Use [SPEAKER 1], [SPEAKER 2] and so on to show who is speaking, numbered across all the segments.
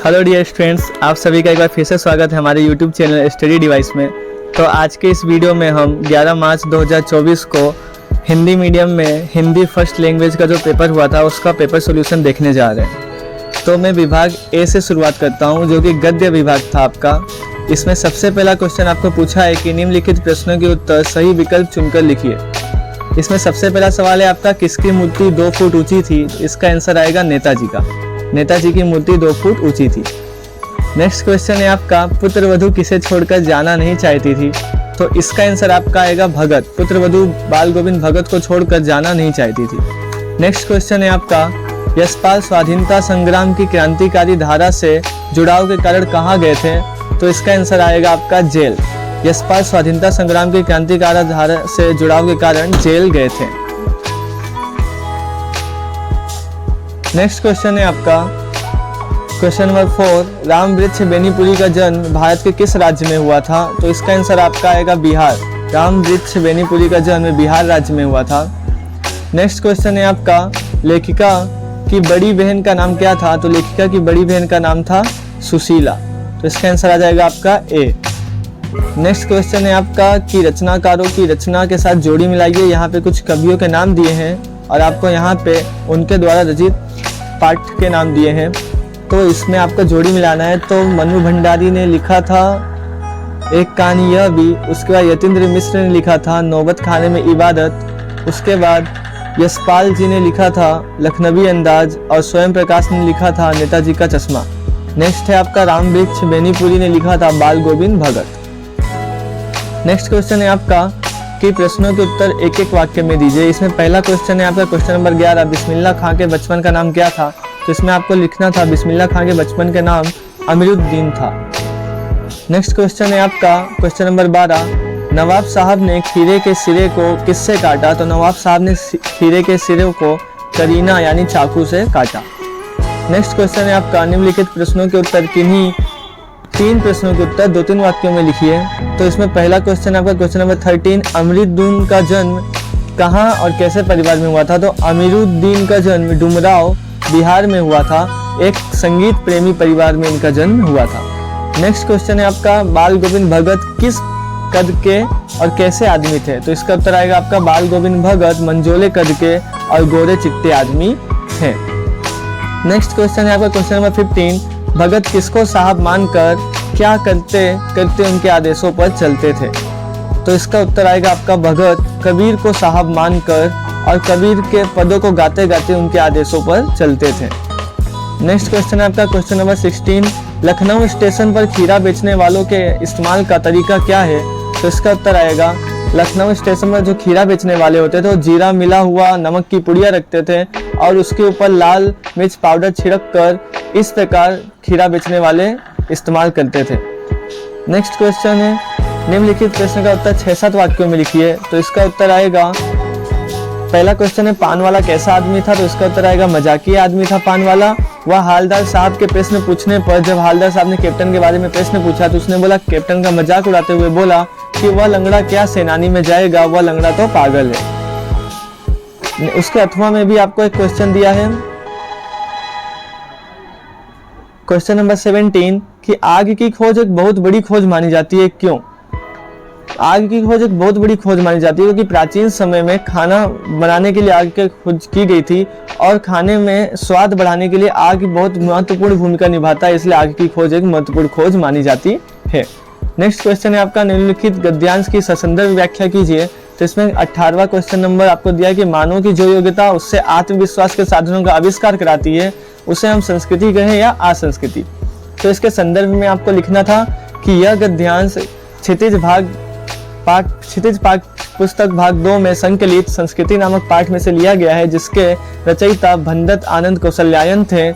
[SPEAKER 1] Hello dear students, आप सभी का एक बार फिर से स्वागत है हमारे यूट्यूब चैनल स्टडी डिवाइस में। तो आज के इस वीडियो में हम 11 मार्च 2024 को हिंदी मीडियम में हिंदी फर्स्ट लैंग्वेज का जो पेपर हुआ था उसका पेपर सॉल्यूशन देखने जा रहे हैं। तो मैं विभाग ए से शुरुआत करता हूं, जो कि गद्य विभाग था आपका। इसमें सबसे पहला क्वेश्चन आपको पूछा है कि निम्नलिखित प्रश्नों के उत्तर सही विकल्प चुनकर लिखिए। इसमें सबसे पहला सवाल है आपका, किसकी मूर्ति 2 फुट ऊंची थी? इसका आंसर आएगा नेताजी का। नेताजी की मूर्ति 2 फुट ऊंची थी। नेक्स्ट क्वेश्चन है आपका, पुत्रवधू किसे छोड़कर जाना नहीं चाहती थी? तो इसका आंसर आपका आएगा भगत। पुत्रवधू बाल गोविंद भगत को छोड़कर जाना नहीं चाहती थी। नेक्स्ट क्वेश्चन है आपका, यशपाल स्वाधीनता संग्राम की क्रांतिकारी धारा से जुड़ाव के कारण कहाँ गए थे? तो इसका आंसर आएगा आपका जेल। यशपाल स्वाधीनता संग्राम की क्रांतिकारी धारा से जुड़ाव के कारण जेल गए थे। नेक्स्ट क्वेश्चन है आपका, क्वेश्चन नंबर 4, राम वृक्ष बेनीपुरी का जन्म भारत के किस राज्य में हुआ था? तो इसका आंसर आपका आएगा बिहार। राम वृक्ष बेनीपुरी का जन्म बिहार राज्य में हुआ था। नेक्स्ट क्वेश्चन है आपका, लेखिका की बड़ी बहन का नाम क्या था? तो लेखिका की बड़ी बहन का नाम था सुशीला। तो इसका आंसर आ जाएगा आपका ए। नेक्स्ट क्वेश्चन है आपका कि रचनाकारों की रचना के साथ जोड़ी मिलाइए। यहाँ पे कुछ कवियों के नाम दिए हैं और आपको यहाँ पे उनके द्वारा रचित पाठ के नाम दिए हैं। तो इसमें आपका जोड़ी मिलाना है। तो मनु भंडारी ने लिखा था एक कहानी यह भी, उसके बाद यतीन्द्र मिश्र ने लिखा था नौबत खाने में इबादत, उसके बाद यशपाल जी ने लिखा था लखनवी अंदाज और स्वयं प्रकाश ने लिखा था नेताजी का चश्मा। नेक्स्ट है आपका, राम वृक्ष बेनीपुरी ने लिखा था बाल गोविंद भगत। नेक्स्ट क्वेश्चन है आपका कि प्रश्नों के उत्तर एक एक वाक्य में दीजिए। इसमें पहला क्वेश्चन है आपका, क्वेश्चन नंबर 11, बिस्मिल्लाह खां के बचपन का नाम क्या था? तो इसमें आपको लिखना था बिस्मिल्लाह खां के बचपन के नाम अमीरुद्दीन था। नेक्स्ट क्वेश्चन है आपका, क्वेश्चन नंबर 12, नवाब साहब ने खीरे के सिरे को किससे काटा? तो नवाब साहब ने खीरे के सिरे को करीना यानी चाकू से काटा। नेक्स्ट क्वेश्चन है आपका, निम्नलिखित प्रश्नों के उत्तर किन्हीं 3 प्रश्नों के उत्तर 2-3 वाक्यों में लिखिए। तो इसमें पहला क्वेश्चन आपका, क्वेश्चन नंबर 13, अमीरुद्दीन का जन्म कहाँ और कैसे परिवार में हुआ था? तो अमीरुद्दीन का जन्म डुमराव बिहार में हुआ था। एक संगीत प्रेमी परिवार में इनका जन्म हुआ था। नेक्स्ट क्वेश्चन है आपका, बाल गोविंद भगत किस कद के और कैसे आदमी थे? तो इसका उत्तर आएगा आपका, बाल गोविंद भगत मंझोले कद के और गोरे चिट्टे आदमी थे। नेक्स्ट क्वेश्चन है आपका, क्वेश्चन नंबर 15, भगत किसको साहब मानकर क्या करते करते उनके आदेशों पर चलते थे? तो इसका उत्तर आएगा आपका, भगत कबीर को साहब मानकर और कबीर के पदों को गाते गाते उनके आदेशों पर चलते थे। नेक्स्ट क्वेश्चन है आपका, क्वेश्चन नंबर 16, लखनऊ स्टेशन पर खीरा बेचने वालों के इस्तेमाल का तरीका क्या है? तो इसका उत्तर आएगा, लखनऊ स्टेशन पर जो खीरा बेचने वाले होते थे वो जीरा मिला हुआ नमक की पुड़िया रखते थे और उसके ऊपर लाल मिर्च पाउडर छिड़क कर इस प्रकार खीरा बेचने वाले इस्तेमाल करते थे। नेक्स्ट क्वेश्चन है, निम्नलिखित प्रश्न का उत्तर 6-7 वाक्यों में लिखिए। तो इसका उत्तर आएगा, पहला क्वेश्चन है पान वाला कैसा आदमी था? तो इसका उत्तर आएगा, मजाकिया आदमी था पान वाला। वह हालदार साहब के प्रश्न पूछने पर, जब हालदार साहब ने कैप्टन के बारे में प्रश्न पूछा तो उसने बोला, कैप्टन का मजाक उड़ाते हुए बोला कि वह लंगड़ा क्या सेनानी में जाएगा, वह लंगड़ा तो पागल है। उसके अथवा में भी आपको एक क्वेश्चन दिया है, क्वेश्चन नंबर 17, कि आग की खोज एक बहुत बड़ी खोज मानी जाती है, क्यों? आग की खोज एक बहुत बड़ी खोज मानी जाती है क्योंकि प्राचीन समय में खाना बनाने के लिए आग की खोज की गई थी और खाने में स्वाद बढ़ाने के लिए आग बहुत महत्वपूर्ण भूमिका निभाता है, इसलिए आग की खोज एक महत्वपूर्ण खोज मानी जाती है। नेक्स्ट क्वेश्चन है आपका, निम्नलिखित गद्यांश की ससंदर्भ व्याख्या कीजिए। तो इसमें 18वां क्वेश्चन नंबर आपको दिया कि मानव की जो योग्यता उससे आत्मविश्वास के साधनों का आविष्कार कराती है उसे हम संस्कृति कहें या असंस्कृति। तो इसके संदर्भ में आपको लिखना था कि यह गद्यांश क्षितिज पाठ पुस्तक भाग 2 में संकलित संस्कृति नामक पाठ में से लिया गया है, जिसके रचयिता भंडत आनंद कौशल्यायन थे।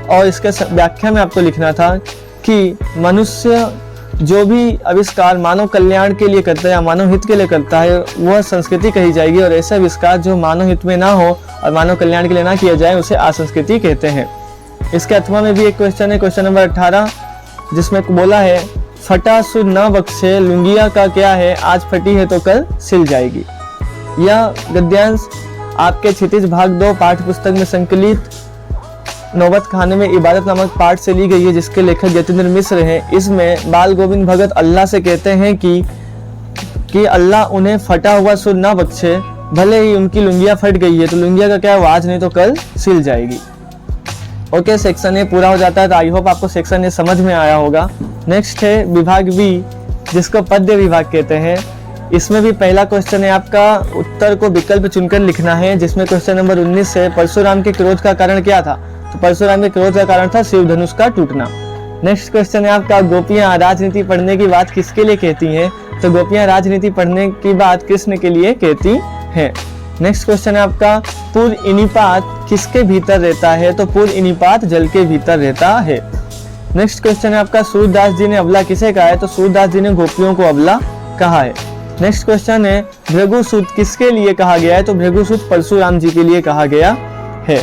[SPEAKER 1] और इसके व्याख्या में आपको लिखना था कि मनुष्य जो भी आविष्कार मानव कल्याण के लिए करता है या मानव हित के लिए करता है वह संस्कृति कही जाएगी, और ऐसा आविष्कार जो मानव हित में ना हो और मानव कल्याण के लिए ना किया जाए उसे असंस्कृति कहते हैं। इसके अथवा में भी एक क्वेश्चन है, क्वेश्चन नंबर 18, जिसमें बोला है, फटा सु न बख्शे लुंगिया का क्या है, आज फटी है तो कल सिल जाएगी। यह गद्यांश आपके क्षितिज भाग 2 पाठ्य पुस्तक में संकलित नौबत खाने में इबादत नामक पाठ से ली गई है, जिसके लेखक यतीन्द्र मिश्र हैं। इसमें बाल गोविंद भगत अल्लाह से कहते हैं कि अल्लाह उन्हें फटा हुआ सुर ना बख्शे, भले ही उनकी लुंगियाँ फट गई है तो लुंगिया का क्या है, आज नहीं तो कल सिल जाएगी। ओके, सेक्शन ए पूरा हो जाता है। तो आई होप आपको सेक्शन ए समझ में आया होगा। नेक्स्ट है विभाग बी, जिसको पद्य विभाग कहते हैं। इसमें भी पहला क्वेश्चन है आपका, उत्तर को विकल्प चुनकर लिखना है, जिसमें क्वेश्चन नंबर 19 है, परशुराम के क्रोध का कारण क्या था? तो परशुराम के क्रोध का कारण था शिव धनुष का टूटना। नेक्स्ट क्वेश्चन है आपका, गोपियां राजनीति पढ़ने की बात किसके लिए कहती हैं? तो गोपियां राजनीति पढ़ने की बात कृष्ण के लिए कहती हैं। नेक्स्ट क्वेश्चन है आपका, पूर्व इनिपात किसके भीतर रहता है? तो पूर्व इनिपात जल के भीतर रहता है। नेक्स्ट क्वेश्चन है आपका, सूरदास जी ने अबला किसे कहा है? तो सूरदास जी ने गोपियों को अबला कहा है। नेक्स्ट क्वेश्चन है, भृगुसुत किसके लिए कहा गया है? तो भृगुसुत परशुराम जी के लिए कहा गया है।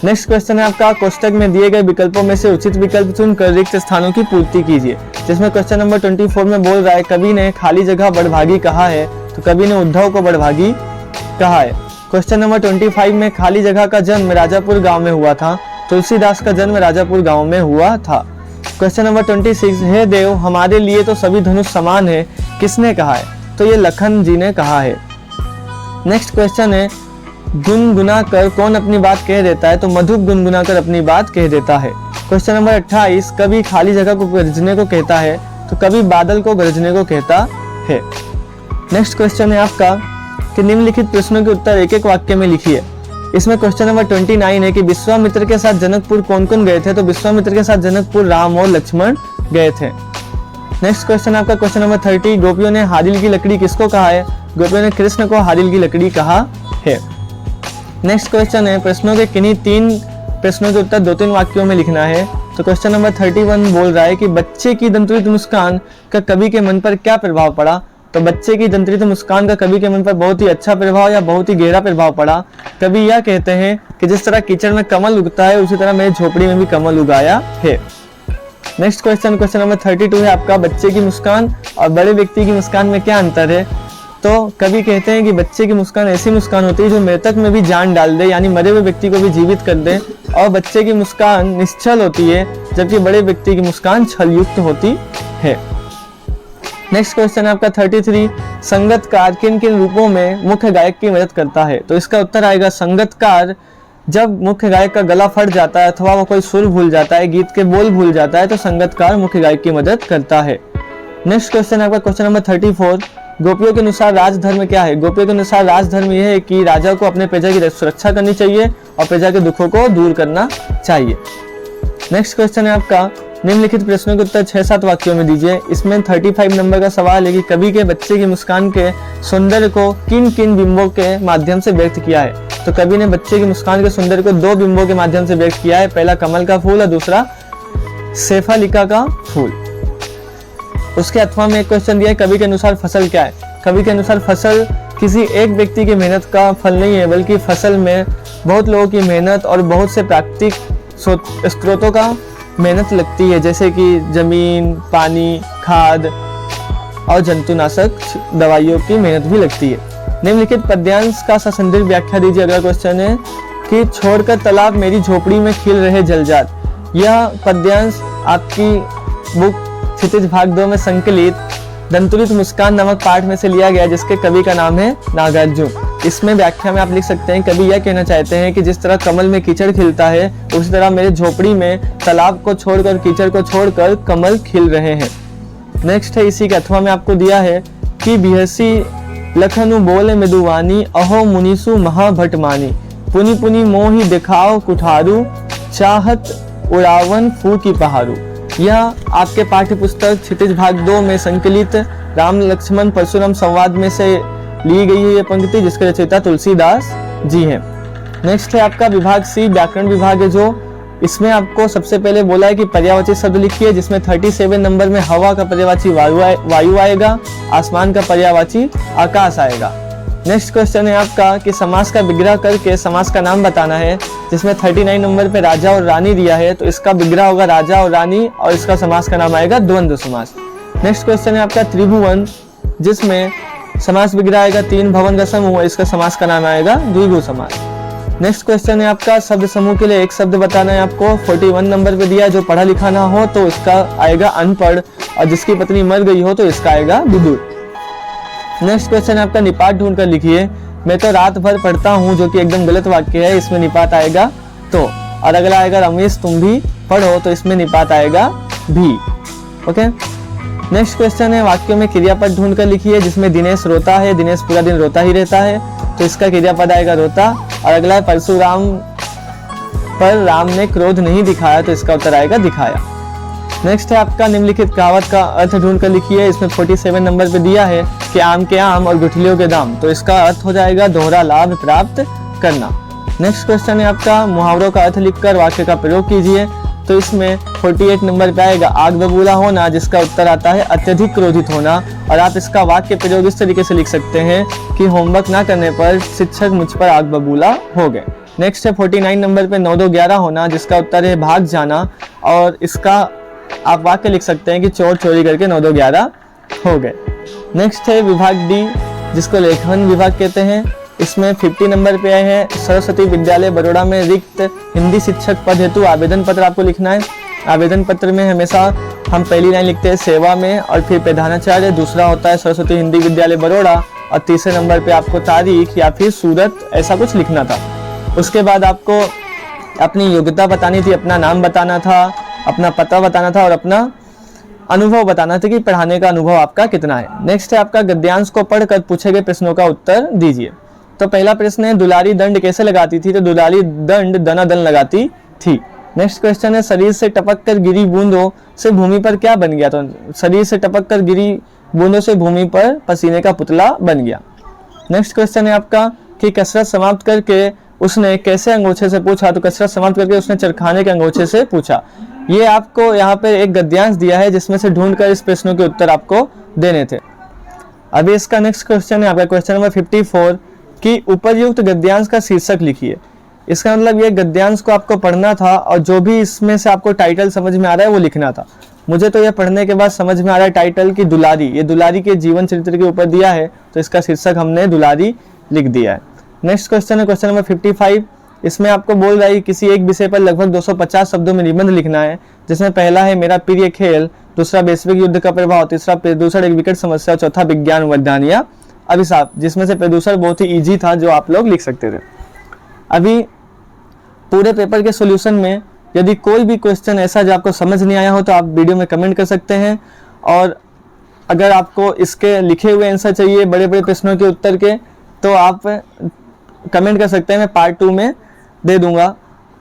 [SPEAKER 1] नेक्स्ट क्वेश्चन है आपका, कोष्टक में दिए गए विकल्पों में से उचित विकल्प चुनकर रिक्त स्थानों की पूर्ति कीजिए, जिसमें क्वेश्चन नंबर 24 में बोल रहा है, कवि ने खाली जगह बड़भागी कहा है, तो कवि ने उद्धव को बड़भागी कहा है। क्वेश्चन नंबर 25 में खाली जगह का जन्म राजापुर गांव में हुआ था, तुलसीदास का जन्म राजापुर गांव में हुआ था। क्वेश्चन नंबर 26, हे देव हमारे लिए तो सभी धनुष समान है, किसने कहा है? तो ये लखन जी ने कहा है। नेक्स्ट क्वेश्चन है, गुनगुना कर कौन अपनी बात कह देता है? तो मधु गुनगुना कर अपनी बात कह देता है। क्वेश्चन नंबर 28, कवि खाली जगह को गरजने को कहता है, तो कवि बादल को गरजने को कहता है। नेक्स्ट क्वेश्चन है आपका कि निम्नलिखित प्रश्नों के उत्तर एक एक वाक्य में लिखिए। इसमें क्वेश्चन नंबर 29 है कि विश्वामित्र के साथ जनकपुर कौन कौन गए थे? तो विश्वामित्र के साथ जनकपुर राम और लक्ष्मण गए थे। नेक्स्ट क्वेश्चन आपका क्वेश्चन नंबर 30, गोपियों ने हारिल की लकड़ी किसको कहा है? गोपियों ने कृष्ण को हारिल की लकड़ी कहा है। नेक्स्ट क्वेश्चन है, प्रश्नों के किन्हीं 3 प्रश्नों के उत्तर 2-3 वाक्यों में लिखना है। तो क्वेश्चन नंबर 31 बोल रहा है कि बच्चे की दंतुरित मुस्कान का कवि के मन पर क्या प्रभाव पड़ा? तो बच्चे की दंतुरित मुस्कान का कवि के मन पर बहुत ही अच्छा प्रभाव या बहुत ही गहरा प्रभाव पड़ा। कवि यह कहते हैं कि जिस तरह कीचड़ में कमल उगता है, उसी तरह मेरी झोपड़ी में भी कमल उगाया है। नेक्स्ट क्वेश्चन नंबर 32 है आपका, बच्चे की मुस्कान और बड़े व्यक्ति की मुस्कान में क्या अंतर है? तो कवि कहते हैं कि बच्चे की मुस्कान ऐसी मुस्कान होती है जो मृतक में भी जान डाल दे, यानी मरे हुए व्यक्ति को भी जीवित कर दे, और बच्चे की मुस्कान निश्चल होती है, जबकि बड़े व्यक्ति की मुस्कान छलयुक्त होती है। नेक्स्ट क्वेश्चन है आपका 33, संगतकार किन किन रूपों में मुख्य गायक की मदद करता है? तो इसका उत्तर आएगा, संगतकार जब मुख्य गायक का गला फट जाता है अथवा वो कोई सुर भूल जाता है, गीत के बोल भूल जाता है, तो संगतकार मुख्य गायक की मदद करता है। नेक्स्ट क्वेश्चन है आपका क्वेश्चन नंबर 34, गोपियों के अनुसार राजधर्म क्या है? गोपियों के अनुसार राजधर्म यह है कि राजा को अपने प्रजा की सुरक्षा करनी चाहिए और प्रजा के दुखों को दूर करना चाहिए। नेक्स्ट क्वेश्चन है आपका, निम्नलिखित प्रश्नों के उत्तर 6-7 वाक्यों में दीजिए। इसमें 35 नंबर का सवाल है कि कवि के बच्चे की मुस्कान के सौंदर्य को किन किन बिंबों के माध्यम से व्यक्त किया है? तो कवि ने बच्चे की मुस्कान के सौंदर्य को 2 बिंबों के माध्यम से व्यक्त किया है, पहला कमल का फूल और दूसरा शेफालिका का फूल। उसके अथवा में एक क्वेश्चन दिया है, कवि के अनुसार फसल क्या है? कवि के अनुसार फसल किसी एक व्यक्ति की मेहनत का फल नहीं है, बल्कि फसल में बहुत लोगों की मेहनत और बहुत से प्राकृतिक स्रोतों का मेहनत लगती है, जैसे कि जमीन, पानी, खाद और जंतुनाशक दवाइयों की मेहनत भी लगती है। निम्नलिखित पद्यांश का ससंदर्भ व्याख्या दीजिए। अगला क्वेश्चन है कि छोड़कर तालाब मेरी झोपड़ी में खिल रहे जलजात। यह पद्यांश आपकी बुक क्षितिज भाग 2 में संकलित दंतुरित मुस्कान नामक पाठ में से लिया गया, जिसके कवि का नाम है नागार्जुन। इसमें व्याख्या में आप लिख सकते हैं, कवि यह कहना चाहते हैं कि जिस तरह कमल में कीचड़ खिलता है, उसी तरह मेरे झोपड़ी में तालाब को छोड़कर, कीचड़ को छोड़कर कमल खिल रहे हैं। नेक्स्ट है, इसी के अथवा में आपको दिया है कि बिहसी लखनु बोले मृदुवानी, अहो मुनिसु महाभटमानी, पुनि पुनि मोहि दिखाओ कुठारू, चाहत उड़ावन फू की पहाड़ू। यह आपके पाठ्य पुस्तक क्षितिज भाग 2 में संकलित राम लक्ष्मण परशुराम संवाद में से ली गई है ये पंक्ति, जिसके रचयिता तुलसीदास जी हैं। नेक्स्ट है आपका विभाग सी, व्याकरण विभाग है, जो इसमें आपको सबसे पहले बोला है कि पर्यायवाची शब्द लिखिए, जिसमें 37 नंबर में हवा का पर्यायवाची वायु आएगा, आसमान का पर्यायवाची आकाश आएगा। नेक्स्ट क्वेश्चन है आपका कि समास का विग्रह करके समास का नाम बताना है, जिसमें 39 नंबर पे राजा और रानी दिया है, तो इसका विग्रह होगा राजा और रानी, और इसका समास का नाम आएगा द्वंद्व समास। नेक्स्ट क्वेश्चन है आपका त्रिभुवन, जिसमें समास विग्रह आएगा 3 भवन का समूह, इसका समास का नाम आएगा द्विगु समास। नेक्स्ट क्वेश्चन है आपका शब्द समूह के लिए एक शब्द बताना है आपको। 41 नंबर पे दिया, जो पढ़ा लिखा ना हो तो इसका आएगा अनपढ़, और जिसकी पत्नी मर गई हो तो इसका आएगा विदुर। नेक्स्ट क्वेश्चन है आपका निपात ढूंढ कर लिखिए। मैं तो रात भर पढ़ता हूँ, जो कि एकदम गलत वाक्य है, इसमें निपात आएगा तो। और अगला आएगा रमेश तुम भी पढ़ो, तो इसमें निपात आएगा भी। ओके, नेक्स्ट क्वेश्चन है वाक्यों में क्रियापद ढूंढ कर लिखिए, जिसमें दिनेश रोता है, दिनेश पूरा दिन रोता ही रहता है, तो इसका क्रियापद आएगा रोता। और अगला है परशुराम पर राम ने क्रोध नहीं दिखाया, तो इसका उत्तर आएगा दिखाया। नेक्स्ट है आपका निम्नलिखित कहावत का अर्थ ढूंढ कर लिखिए। इसमें 47 नंबर पे दिया है कि आम के आम और गुठलियों के दाम, तो इसका अर्थ हो जाएगा दोहरा लाभ प्राप्त करना। नेक्स्ट क्वेश्चन है आपका मुहावरों का अर्थ लिखकर वाक्य का प्रयोग कीजिए। तो इसमें 48 नंबर पे आएगा आग बबूला होना, जिसका उत्तर आता है अत्यधिक क्रोधित होना। और आप इसका वाक्य प्रयोग इस तरीके से लिख सकते हैं कि होमवर्क ना करने पर शिक्षक मुझ पर आग बबूला हो गए। नेक्स्ट है 49 नंबर पे 9 2 11 होना, जिसका उत्तर है भाग जाना। और इसका आप वाक्य लिख सकते हैं कि चोर चोरी करके 9 2 11 हो गए। नेक्स्ट है विभाग डी, जिसको लेखन विभाग कहते हैं। इसमें 50 नंबर पे आए हैं सरस्वती विद्यालय बड़ौदा में रिक्त हिंदी शिक्षक पद हेतु आवेदन पत्र आपको लिखना है। आवेदन पत्र में हमेशा हम पहली लाइन लिखते हैं सेवा में, और फिर प्रधानाचार्य, दूसरा होता है सरस्वती हिंदी विद्यालय बड़ौदा, और तीसरे नंबर पे आपको तारीख या फिर सूरत ऐसा कुछ लिखना था। उसके बाद आपको अपनी योग्यता बतानी थी, अपना नाम बताना था, अपना पता बताना था और अपना अनुभव बताना था कि पढ़ाने का अनुभव आपका कितना है। नेक्स्ट है आपका गद्यांश को पढ़कर पूछे गए प्रश्नों का उत्तर दीजिए। तो पहला प्रश्न है दुलारी दंड कैसे लगाती थी, तो दुलारी दंड दनादन लगाती थी। नेक्स्ट क्वेश्चन है शरीर से टपक कर गिरी बूंदों से भूमि पर क्या बन गया, तो शरीर से टपक कर गिरी बूंदों से भूमि पर पसीने का पुतला बन गया। नेक्स्ट क्वेश्चन है आपका कि कसरत समाप्त करके उसने कैसे अंगूठे से पूछा, तो कसरत समाप्त करके उसने चरखाने के अंगूठे से पूछा। ये आपको यहाँ पे एक गद्यांश दिया है, जिसमें से ढूंढकर इस प्रश्नों के उत्तर आपको देने थे। अभी इसका नेक्स्ट क्वेश्चन है आपका क्वेश्चन नंबर 54 कि उपरयुक्त गद्यांश का शीर्षक लिखिए। इसका मतलब ये गद्यांश को आपको पढ़ना था और जो भी इसमें से आपको टाइटल समझ में आ रहा है वो लिखना था। मुझे तो ये पढ़ने के बाद समझ में आ रहा है टाइटल की दुलारी, ये दुलारी के जीवन चरित्र के ऊपर दिया है, तो इसका शीर्षक हमने दुलारी लिख दिया है। नेक्स्ट क्वेश्चन है क्वेश्चन नंबर 55। इसमें आपको बोल रहा है किसी एक विषय पर लगभग 250 शब्दों में निबंध लिखना है, जिसमें पहला है मेरा प्रिय खेल, दूसरा वैश्विक युद्ध का प्रभाव, तीसरा प्रदूषण एक विकट समस्या, चौथा विज्ञान वरदान या अभिशाप, जिसमें से प्रदूषण बहुत ही इजी था जो आप लोग लिख सकते थे। अभी पूरे पेपर के सॉल्यूशन में यदि कोई भी क्वेश्चन ऐसा जो आपको समझ नहीं आया हो तो आप वीडियो में कमेंट कर सकते हैं, और अगर आपको इसके लिखे हुए आंसर चाहिए बड़े बड़े प्रश्नों के उत्तर के तो आप कमेंट कर सकते हैं, मैं पार्ट 2 में दे दूंगा।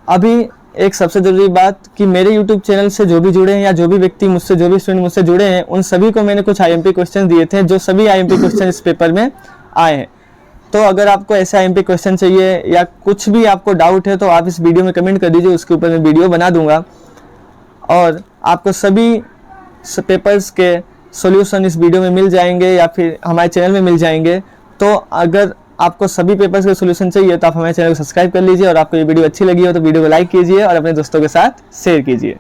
[SPEAKER 1] अभी एक सबसे ज़रूरी बात कि मेरे YouTube चैनल से जो भी जुड़े हैं या जो भी व्यक्ति मुझसे जो भी स्टूडेंट मुझसे जुड़े हैं उन सभी को मैंने कुछ IMP क्वेश्चन दिए थे, जो सभी IMP क्वेश्चन इस पेपर में आए हैं। तो अगर आपको ऐसे IMP क्वेश्चन चाहिए या कुछ भी आपको डाउट है तो आप इस वीडियो में कमेंट कर दीजिए, उसके ऊपर मैं वीडियो बना दूंगा और आपको सभी पेपर्स के सॉल्यूशन इस वीडियो में मिल जाएंगे या फिर हमारे चैनल में मिल जाएंगे। तो अगर आपको सभी पेपर्स के सॉल्यूशन चाहिए तो आप हमारे चैनल को सब्सक्राइब कर लीजिए, और आपको ये वीडियो अच्छी लगी हो तो वीडियो को लाइक कीजिए और अपने दोस्तों के साथ शेयर कीजिए।